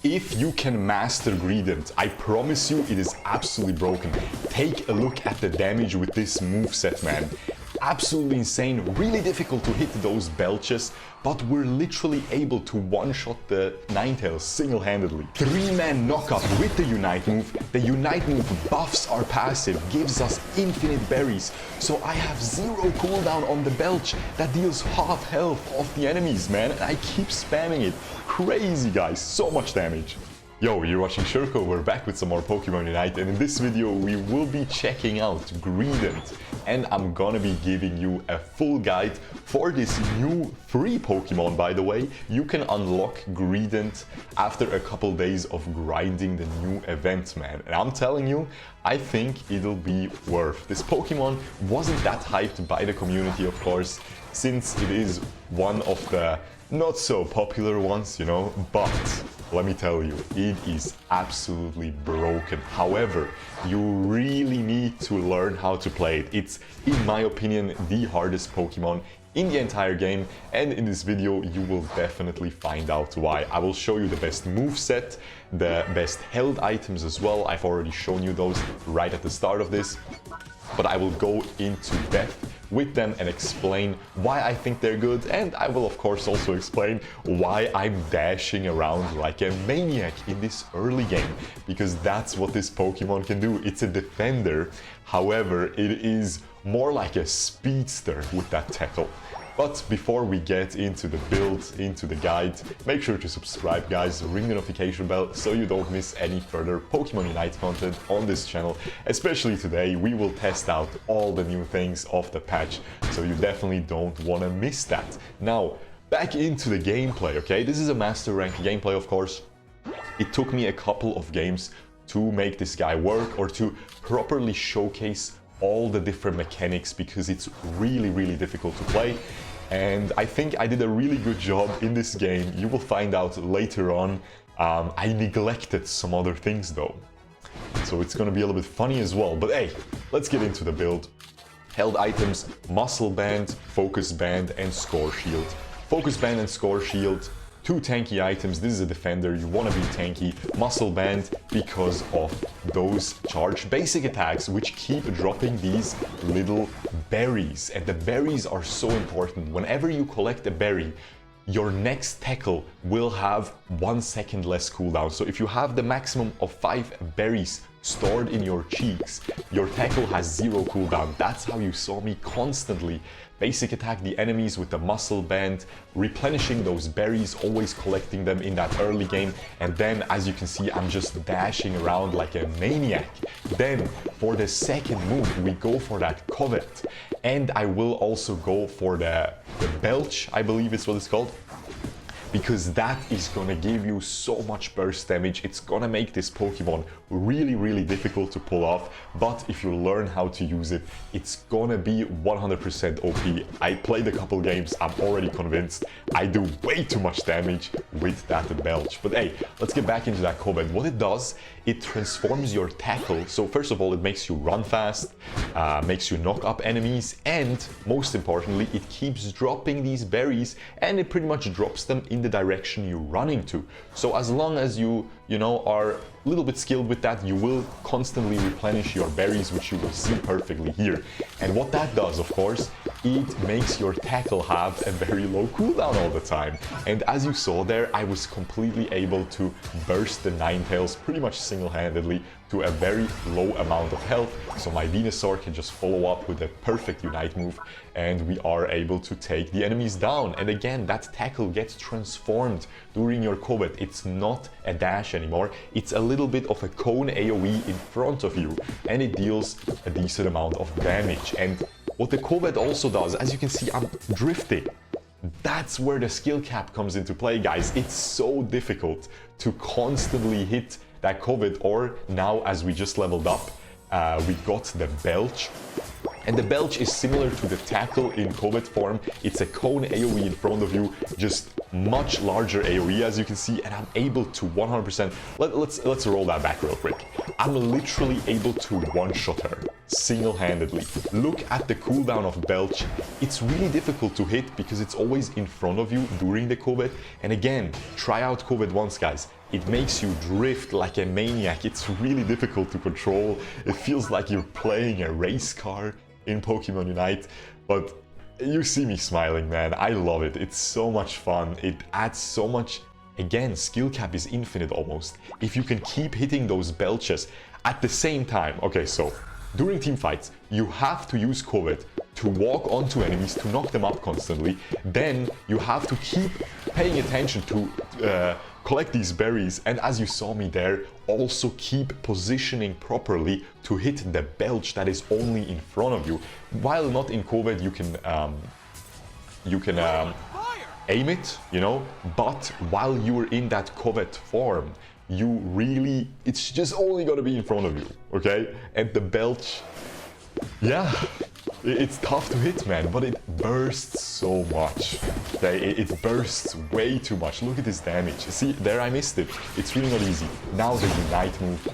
If you can master Greedent, I promise you it is absolutely broken. Take a look at the damage with this moveset, man. Absolutely insane, really difficult to hit those belches, but we're literally able to one-shot the Ninetales single-handedly. 3-man knockup with the Unite move. The Unite move buffs our passive, gives us infinite berries, so I have 0 cooldown on the belch that deals half health off the enemies, man, and I keep spamming it. Crazy, guys, so much damage. Yo, you're watching Shurkou, we're back with some more Pokémon Unite, and in this video we will be checking out Greedent, and I'm gonna be giving you a full guide for this new free Pokémon, by the way. You can unlock Greedent after a couple days of grinding the new event, man, and I'm telling you, I think it'll be worth. This Pokémon wasn't that hyped by the community, of course, since it is one of the not so popular ones, you know, but let me tell you, it is absolutely broken. However, you really need to learn how to play it. It's, in my opinion, the hardest Pokemon in the entire game, and in this video you will definitely find out why. I will show you the best moveset, the best held items as well. I've already shown you those right at the start of this, but I will go into depth with them and explain why I think they're good, and I will of course also explain why I'm dashing around like a maniac in this early game, because that's what this Pokemon can do. It's a defender, however it is more like a speedster with that tackle. But before we get into the build, into the guide, make sure to subscribe, guys, ring the notification bell so you don't miss any further Pokemon Unite content on this channel. Especially today, we will test out all the new things of the patch, so you definitely don't want to miss that. Now, back into the gameplay, okay? This is a Master Rank gameplay, of course. It took me a couple of games to make this guy work, or to properly showcase all the different mechanics, because it's really difficult to play. And I think I did a really good job in this game. You will find out later on. I neglected some other things though, so it's gonna be a little bit funny as well. But hey, let's get into the build. Held items: muscle band, focus band, and score shield. Focus band and score shield, 2 tanky items. This is a defender, you want to be tanky. Muscle band because of those charged basic attacks which keep dropping these little berries, and the berries are so important. Whenever you collect a berry, your next tackle will have 1 second less cooldown. So if you have the maximum of 5 berries stored in your cheeks, your tackle has 0 cooldown. That's how you saw me constantly basic attack the enemies with the muscle band, replenishing those berries, always collecting them in that early game. And then, as you can see, I'm just dashing around like a maniac. Then for the second move, we go for that covet, and I will also go for the belch, I believe is what it's called, because that is gonna give you so much burst damage. It's gonna make this Pokemon really difficult to pull off, but if you learn how to use it, it's gonna be 100% OP. I played a couple games, I'm already convinced I do way too much damage with that belch. But hey, let's get back into that covet. What it does, it transforms your tackle. So first of all, it makes you run fast, makes you knock up enemies, and most importantly, it keeps dropping these berries, and it pretty much drops them in the direction you're running to. So as long as you know, are a little bit skilled with that, you will constantly replenish your berries, which you will see perfectly here. And what that does, of course, it makes your tackle have a very low cooldown all the time. And as you saw there, I was completely able to burst the Ninetales pretty much single-handedly to a very low amount of health. So my Venusaur can just follow up with a perfect Unite move, and we are able to take the enemies down. And again, that tackle gets transformed during your covet. It's not a dash anymore, it's a little bit of a cone AoE in front of you, and it deals a decent amount of damage. And what the covet also does, as you can see, I'm drifting. That's where the skill cap comes into play, guys. It's so difficult to constantly hit that covet, or now as we just leveled up, we got the belch. And the belch is similar to the tackle in covet form. It's a cone AoE in front of you, just much larger AoE as you can see, and I'm able to 100%, let's roll that back real quick. I'm literally able to one-shot her. single-handedly. Look at the cooldown of Belch. It's really difficult to hit because it's always in front of you during the COVID. And again, try out COVID once, guys. It makes you drift like a maniac. It's really difficult to control. It feels like you're playing a race car in Pokemon Unite. But you see me smiling, man. I love it. It's so much fun. It adds so much. Again, skill cap is infinite almost. If you can keep hitting those belches at the same time. Okay, so during team fights, you have to use COVID to walk onto enemies, to knock them up constantly. Then you have to keep paying attention to collect these berries. And as you saw me there, also keep positioning properly to hit the belch that is only in front of you. While not in COVID, you can aim it, you know, but while you're in that covet form, it's just only gonna be in front of you, okay? And the belch, yeah, it's tough to hit, man, but it bursts so much, okay? It bursts way too much. Look at this damage. See, there I missed it. It's really not easy. Now the Unite move,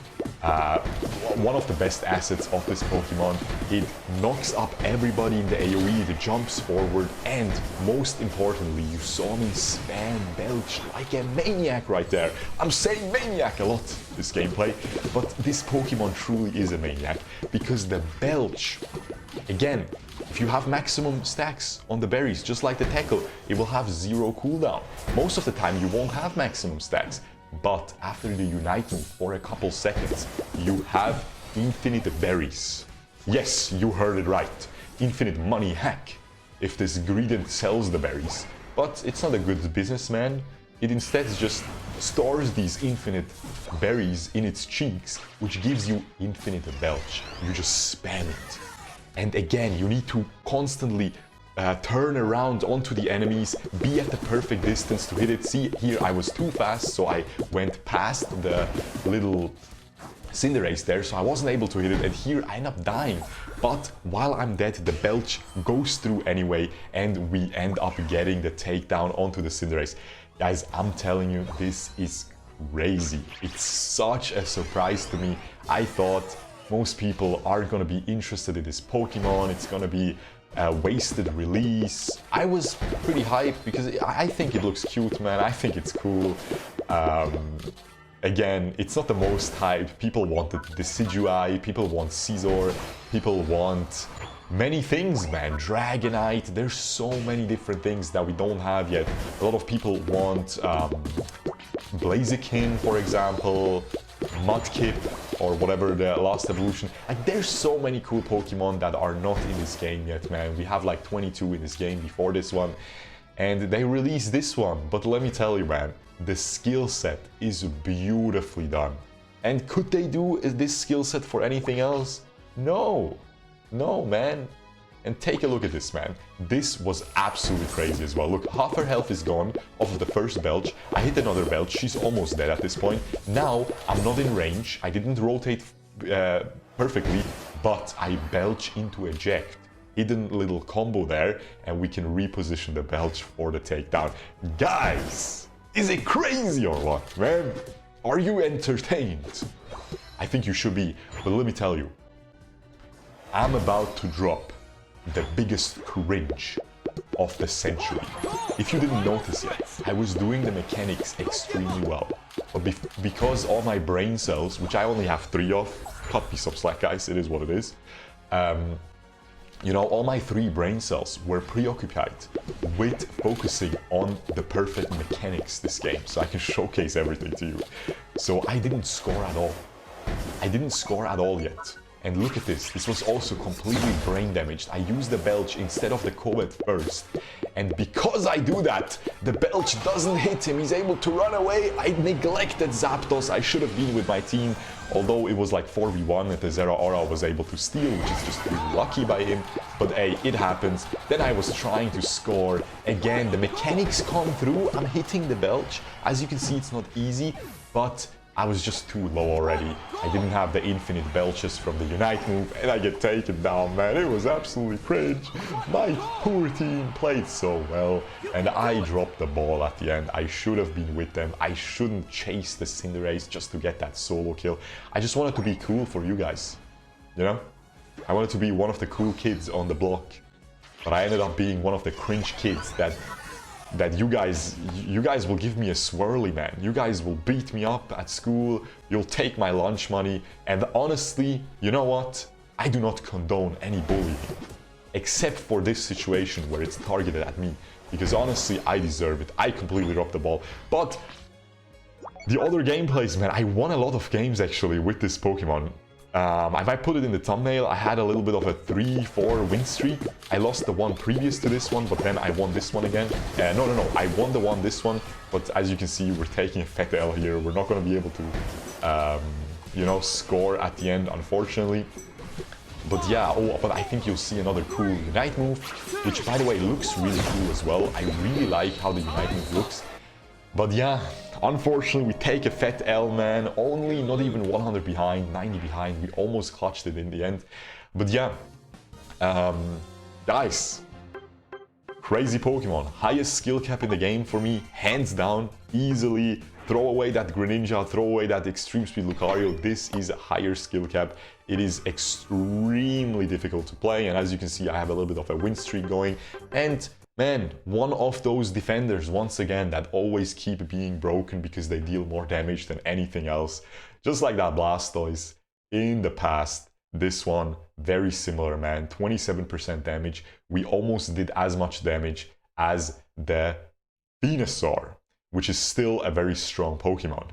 one of the best assets of this Pokemon. It knocks up everybody in the AoE, it jumps forward, and most importantly, you saw me spam Belch like a maniac right there. I'm saying maniac a lot this gameplay, but this Pokemon truly is a maniac because the Belch, again, if you have maximum stacks on the berries, just like the tackle, it will have 0 cooldown. Most of the time you won't have maximum stacks. But after the Unite move for a couple seconds, you have infinite berries. Yes, you heard it right. Infinite money hack if this Greedent sells the berries. But it's not a good businessman. It instead just stores these infinite berries in its cheeks, which gives you infinite belch. You just spam it. And again, you need to constantly turn around onto the enemies, be at the perfect distance to hit it. See, here I was too fast, so I went past the little Cinderace there, so I wasn't able to hit it, and here I end up dying. But while I'm dead, the Belch goes through anyway, and we end up getting the takedown onto the Cinderace. Guys, I'm telling you, this is crazy. It's such a surprise to me. I thought most people aren't gonna be interested in this Pokemon. It's gonna be a wasted release. I was pretty hyped because I think it looks cute, man. I think it's cool. Again, it's not the most hyped. People wanted Decidueye, people want Scizor, people want many things, man. Dragonite, there's so many different things that we don't have yet. A lot of people want Blaziken, for example, Mudkip, or whatever the last evolution. Like, there's so many cool Pokemon that are not in this game yet, man. We have like 22 in this game before this one, and they released this one. But let me tell you, man, the skill set is beautifully done. And could they do this skill set for anything else? No, man. And take a look at this, man. This was absolutely crazy as well. Look, half her health is gone off of the first Belch. I hit another Belch. She's almost dead at this point. Now, I'm not in range. I didn't rotate perfectly, but I Belch into eject. Hidden little combo there, and we can reposition the Belch for the takedown. Guys, is it crazy or what, man? Are you entertained? I think you should be, but let me tell you, I'm about to drop the biggest cringe of the century. If you didn't notice yet, I was doing the mechanics extremely well. But because all my brain cells, which I only have 3 of, cut me some slack, guys, it is what it is. You know, all my 3 brain cells were preoccupied with focusing on the perfect mechanics this game, so I can showcase everything to you. So I didn't score at all. I didn't score at all yet. And look at this, this was also completely brain damaged. I used the Belch instead of the Covet first. And because I do that, the Belch doesn't hit him, he's able to run away. I neglected Zapdos, I should have been with my team. Although it was like 4v1 and the Zeraora was able to steal, which is just really lucky by him. But hey, it happens. Then I was trying to score. Again, the mechanics come through, I'm hitting the Belch. As you can see, it's not easy, but I was just too low already. I didn't have the infinite belches from the Unite move, and I get taken down, man. It was absolutely cringe. My poor team played so well, and I dropped the ball at the end. I should have been with them. I shouldn't chase the Cinderace just to get that solo kill. I just wanted to be cool for you guys, you know? I wanted to be one of the cool kids on the block. But I ended up being one of the cringe kids that you guys will give me a swirly, man. You guys will beat me up at school, you'll take my lunch money, and honestly, you know what? I do not condone any bullying. Except for this situation where it's targeted at me. Because honestly, I deserve it. I completely dropped the ball. But the other gameplays, man, I won a lot of games actually with this Pokemon. If I put it in the thumbnail, I had a little bit of a 3-4 win streak. I lost the one previous to this one, but then I won this one again. No, I won the one this one, but as you can see, we're taking a fat L here. We're not going to be able to, you know, score at the end, unfortunately. But yeah, but I think you'll see another cool Unite move, which by the way looks really cool as well. I really like how the Unite move looks. But yeah, unfortunately, we take a fat L, man. Only not even 100 behind, 90 behind. We almost clutched it in the end. But yeah, guys, crazy Pokemon. Highest skill cap in the game for me, hands down, easily. Throw away that Greninja, throw away that Extreme Speed Lucario. This is a higher skill cap. It is extremely difficult to play. And as you can see, I have a little bit of a win streak going. And man, one of those defenders, once again, that always keep being broken because they deal more damage than anything else. Just like that Blastoise in the past. This one, very similar, man. 27% damage. We almost did as much damage as the Venusaur, which is still a very strong Pokemon.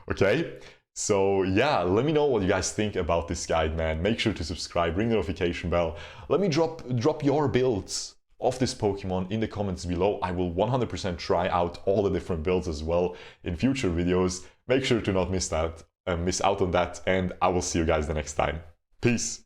Okay? So yeah, let me know what you guys think about this guide, man. Make sure to subscribe, ring the notification bell. Let me drop your builds of this Pokemon in the comments below. I will 100% try out all the different builds as well in future videos. Make sure to not miss out on that, and I will see you guys the next time. Peace!